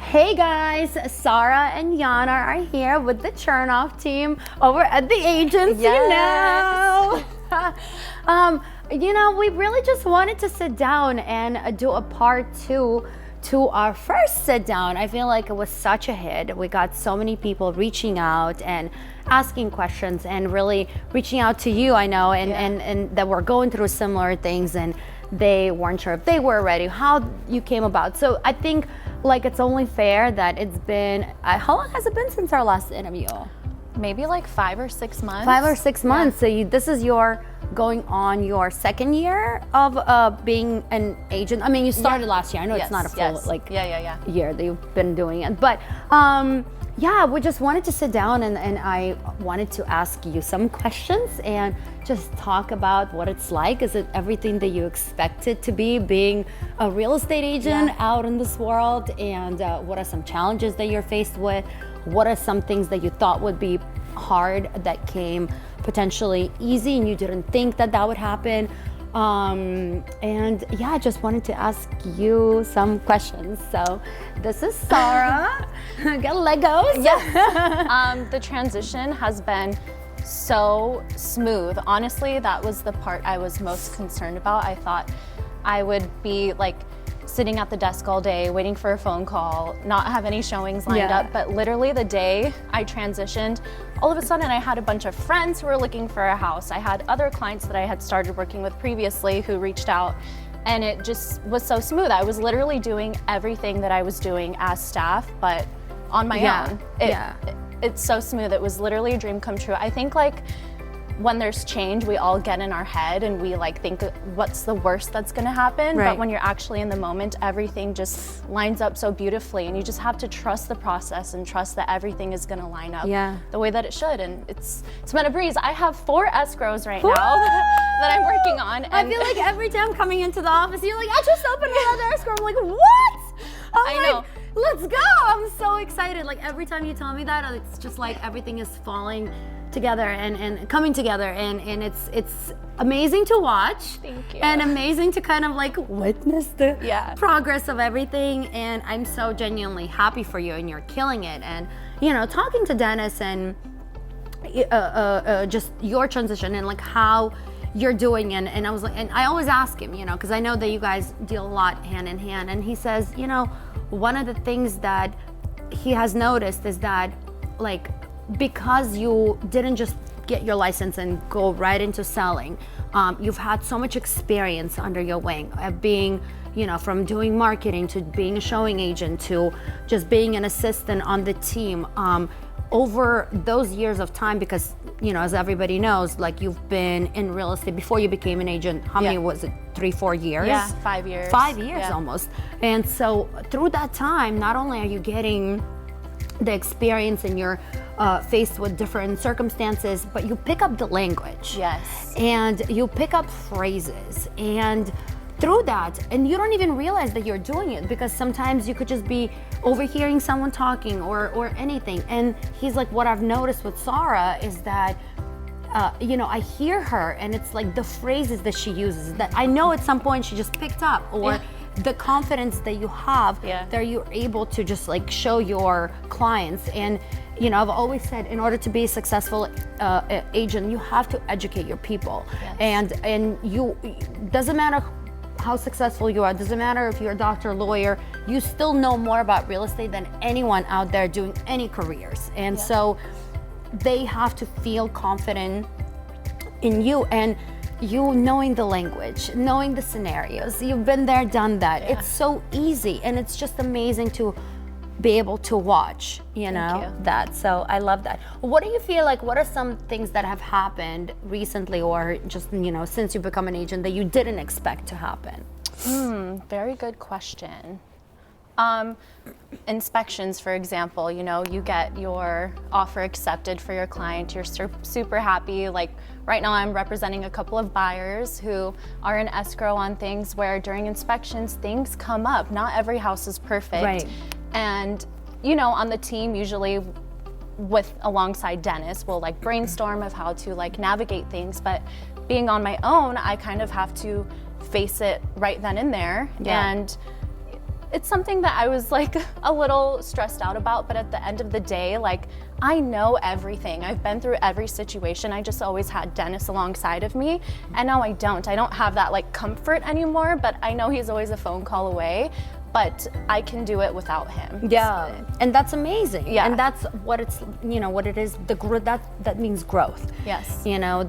Hey guys, Sarrah and Yana are here with the Chernov team over at the agency now. We really just wanted to sit down and do a part 2 to our first sit down. I feel like it was such a hit. We got so many people reaching out and asking questions and really reaching out to you, I know, and that were going through similar things and they weren't sure if they were ready, how you came about. So I think it's only fair that it's been, how long has it been since our last interview? Maybe like 5 or 6 months. 5 or 6 months. So this is going on your second year of being an agent. I mean, you started last year. I know it's not a full year that you've been doing it, but we just wanted to sit down and I wanted to ask you some questions and just talk about what it's like. Is it everything that you expect it to be, being a real estate agent out in this world? And what are some challenges that you're faced with? What are some things that you thought would be hard that came potentially easy and you didn't think that would happen? I just wanted to ask you some questions. So this is Sarrah, Gallegos. Yes. The transition has been so smooth. Honestly, that was the part I was most concerned about. I thought I would be sitting at the desk all day, waiting for a phone call, not have any showings lined up. But literally the day I transitioned, all of a sudden I had a bunch of friends who were looking for a house. I had other clients that I had started working with previously who reached out, and it just was so smooth. I was literally doing everything that I was doing as staff, but on my own. It's so smooth. It was literally a dream come true. I think when there's change, we all get in our head and we think what's the worst that's gonna happen. Right. But when you're actually in the moment, everything just lines up so beautifully, and you just have to trust the process and trust that everything is gonna line up the way that it should. And it's been a breeze. I have 4 escrows right now that I'm working on. And I feel like every time coming into the office, you're like, I just opened another escrow. I'm like, what? I know. Let's go. I'm so excited. Every time you tell me that, it's just everything is falling together and coming together, and it's amazing to watch. Thank you. And amazing to kind of witness the progress of everything, and I'm so genuinely happy for you, and you're killing it. And talking to Dennis and just your transition and how you're doing, and I was and I always ask him, because I know that you guys deal a lot hand in hand, and he says, one of the things that he has noticed is that because you didn't just get your license and go right into selling, you've had so much experience under your wing of being, from doing marketing to being a showing agent to just being an assistant on the team. Over those years of time, because as everybody knows, you've been in real estate before you became an agent. How many was it? 3-4 years? Yeah, 5 years. 5 years almost. And so through that time, not only are you getting the experience and you're faced with different circumstances, but you pick up the language. Yes. And you pick up phrases, and through that, and you don't even realize that you're doing it, because sometimes you could just be overhearing someone talking or anything. And he's like, what I've noticed with Sarrah is that I hear her, and it's the phrases that she uses that I know at some point she just picked up, or the confidence that you have that you're able to just show your clients. And I've always said, in order to be a successful agent, you have to educate your people. Yes. And you, doesn't matter how successful you are, doesn't matter if you're a doctor, lawyer, you still know more about real estate than anyone out there doing any careers. And so they have to feel confident in you, and you knowing the language, knowing the scenarios. You've been there, done that. It's so easy, and it's just amazing to be able to watch, that. So I love that. What do you feel what are some things that have happened recently, or just, since you've become an agent, that you didn't expect to happen? Very good question. Inspections, for example, you get your offer accepted for your client, you're super happy. Right now I'm representing a couple of buyers who are in escrow on things where during inspections things come up. Not every house is perfect. Right. And on the team, usually alongside Dennis, we'll brainstorm of how to navigate things, but being on my own, I kind of have to face it right then and there. And it's something that I was like a little stressed out about, but at the end of the day, like I know everything. I've been through every situation. I just always had Dennis alongside of me, and now I don't. I don't have that like comfort anymore, but I know he's always a phone call away, but I can do it without him. Yeah, and that's amazing. Yeah. And that's what it's, you know, what it is, that means growth. Yes. You know,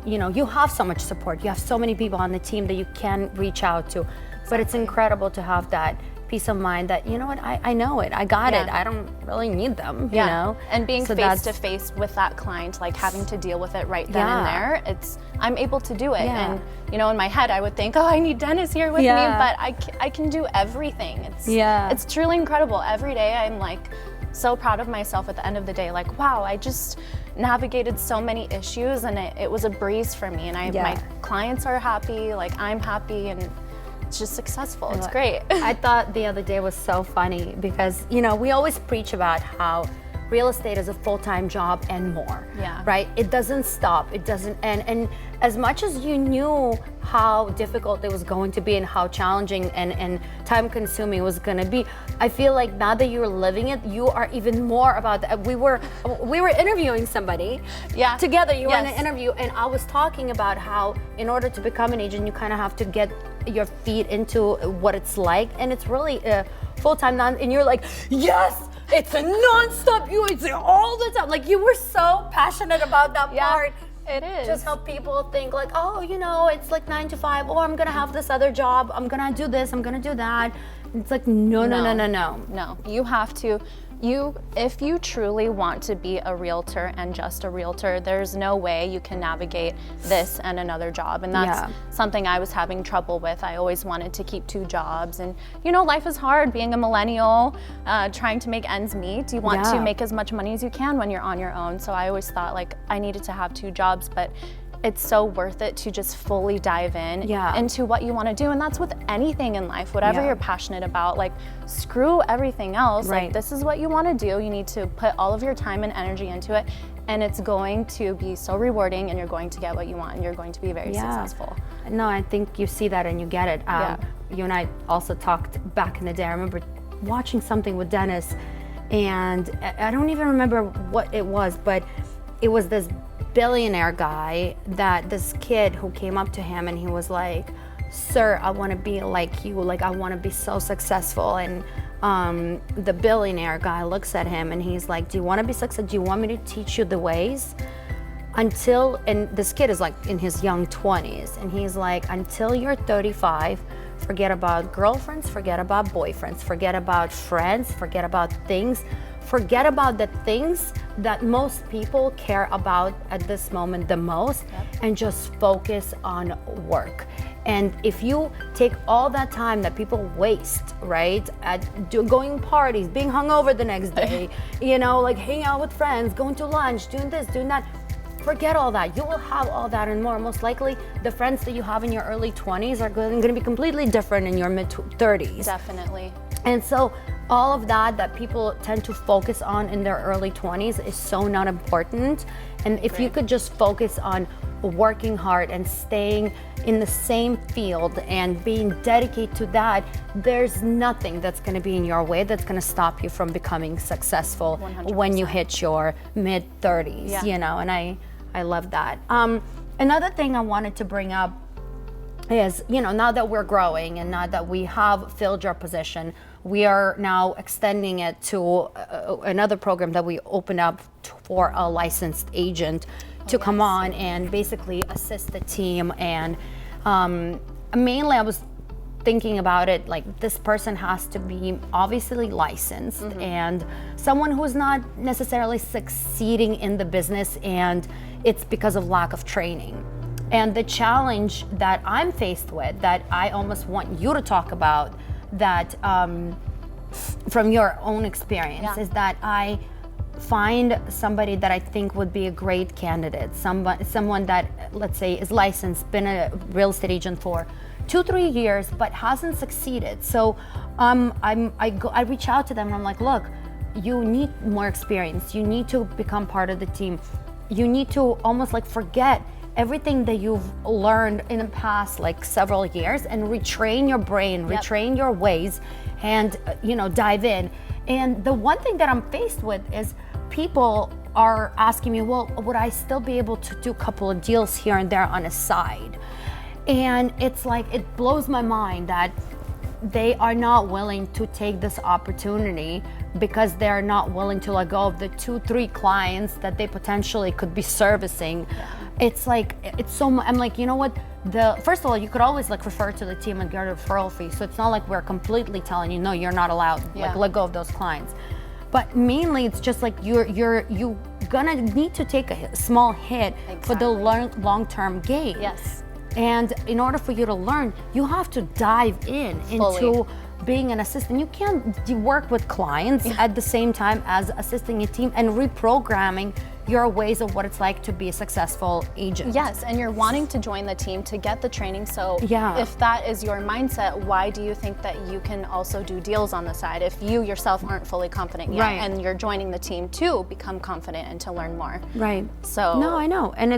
you have so much support. You have so many people on the team that you can reach out to. But it's incredible to have that peace of mind that, you know what, I know it, I got it, I don't really need them, you know? And being So face to face with that client, like having to deal with it right then and there, I'm able to do it. Yeah. And, you know, in my head, I would think, oh, I need Dennis here with me, but I can do everything. It's truly incredible. Every day I'm like so proud of myself at the end of the day, like, wow, I just navigated so many issues and it was a breeze for me. And my clients are happy, like I'm happy, and it's just successful. It's great. I thought the other day was so funny because, you know, we always preach about how real estate is a full-time job and more, right? It doesn't stop. It doesn't, and as much as you knew how difficult it was going to be and how challenging and time-consuming it was going to be, I feel like now that you're living it, you are even more about that. We were interviewing somebody together. You were in an interview, and I was talking about how in order to become an agent, you kind of have to get your feet into what it's like, and it's really full-time, and you're like, yes, it's a non-stop, it's all the time. Like, you were so passionate about that part. It is. Just how people think like, oh, you know, it's like 9 to 5, or I'm gonna have this other job, I'm gonna do this, I'm gonna do that. It's like, no. You have to, if you truly want to be a realtor and just a realtor, there's no way you can navigate this and another job. And that's something I was having trouble with. I always wanted to keep 2 jobs. And, you know, life is hard being a millennial, trying to make ends meet. You want to make as much money as you can when you're on your own. So I always thought like I needed to have 2 jobs, but it's so worth it to just fully dive in into what you want to do. And that's with anything in life, whatever you're passionate about, like screw everything else. Like, this is what you want to do. You need to put all of your time and energy into it, and it's going to be so rewarding, and you're going to get what you want, and you're going to be very successful. No, I think you see that and you get it. You and I also talked back in the day. I remember watching something with Dennis, and I don't even remember what it was, but it was this billionaire guy that this kid who came up to him and he was like, sir, I want to be like you, like I want to be so successful. And the billionaire guy looks at him and he's like, do you want to be successful? Do you want me to teach you the ways? And this kid is like in his young 20s, and he's like, until you're 35, forget about girlfriends, forget about boyfriends, forget about friends, forget about things. Forget about the things that most people care about at this moment the most, and just focus on work. And if you take all that time that people waste, right, at going parties, being hungover the next day, you know, like hanging out with friends, going to lunch, doing this, doing that, forget all that. You will have all that and more. Most likely, the friends that you have in your early 20s are going to be completely different in your mid 30s. Definitely. And so all of that people tend to focus on in their early 20s is so not important. And if you could just focus on working hard and staying in the same field and being dedicated to that, there's nothing that's going to be in your way that's going to stop you from becoming successful 100%. When you hit your mid 30s, you know, and I love that. Another thing I wanted to bring up is, you know, now that we're growing and now that we have filled your position, we are now extending it to another program that we opened up for a licensed agent to come on and basically assist the team. And mainly I was thinking about it like this person has to be obviously licensed and someone who's not necessarily succeeding in the business, and it's because of lack of training. And the challenge that I'm faced with, that I almost want you to talk about, that from your own experience, is that I find somebody that I think would be a great candidate, someone that, let's say, is licensed, been a real estate agent for 2-3 years, but hasn't succeeded. So I reach out to them and I'm like, look, you need more experience. You need to become part of the team. You need to almost like forget everything that you've learned in the past like several years and retrain your brain, retrain your ways, and dive in. And the one thing that I'm faced with is people are asking me, well, would I still be able to do a couple of deals here and there on a side? And it's like, it blows my mind that they are not willing to take this opportunity because they're not willing to let go of the 2-3 clients that they potentially could be servicing. It's like, it's so I'm like, you know what, first of all, you could always like refer to the team and get a referral fee, so it's not like we're completely telling you, no, you're not allowed, like let go of those clients. But mainly it's just like you're gonna need to take a small hit for the long-term gain. Yes. And in order for you to learn, you have to dive into being an assistant. You can't work with clients at the same time as assisting a team and reprogramming your ways of what it's like to be a successful agent. Yes, and you're wanting to join the team to get the training. So if that is your mindset, why do you think that you can also do deals on the side if you yourself aren't fully confident yet, and you're joining the team to become confident and to learn more? Right. So no, I know, and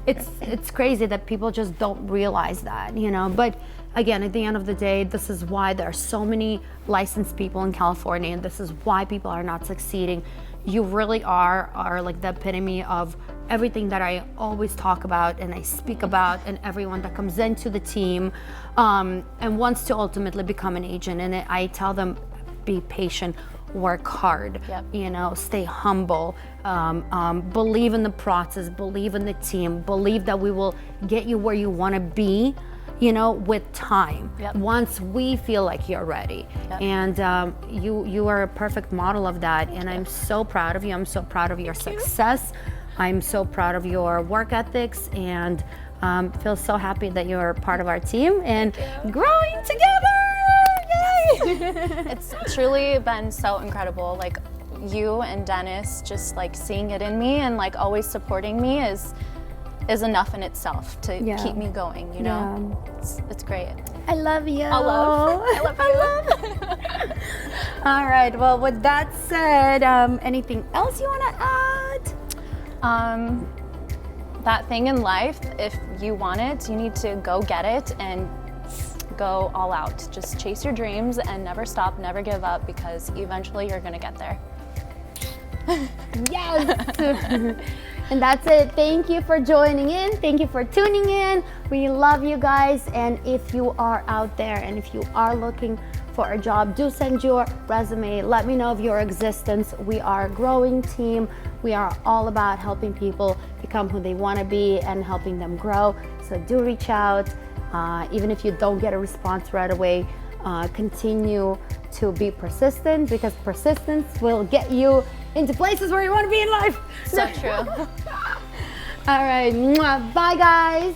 it's crazy that people just don't realize that, But again, at the end of the day, this is why there are so many licensed people in California, and this is why people are not succeeding. You really are like the epitome of everything that I always talk about and I speak about, and everyone that comes into the team and wants to ultimately become an agent. And I tell them, be patient, work hard, stay humble, believe in the process, believe in the team, believe that we will get you where you want to be, with time, once we feel like you're ready. And you are a perfect model of that, and I'm so proud of you. I'm so proud of your success. I'm so proud of your work ethics, and feel so happy that you're part of our team and growing together. Yay! It's truly been so incredible. Like, you and Dennis just like seeing it in me and like always supporting me is enough in itself to keep me going, It's great. I love you. I love you. All right, well, with that said, anything else you want to add? That thing in life, if you want it, you need to go get it and go all out. Just chase your dreams and never stop, never give up, because eventually you're gonna get there. Yes. And that's it. Thank you for joining in. Thank you for tuning in. We love you guys. And if you are out there and if you are looking for a job, do send your resume. Let me know of your existence. We are a growing team. We are all about helping people become who they want to be and helping them grow. So do reach out. Even if you don't get a response right away, continue to be persistent, because persistence will get you into places where you want to be in life. So true. All right. Bye, guys.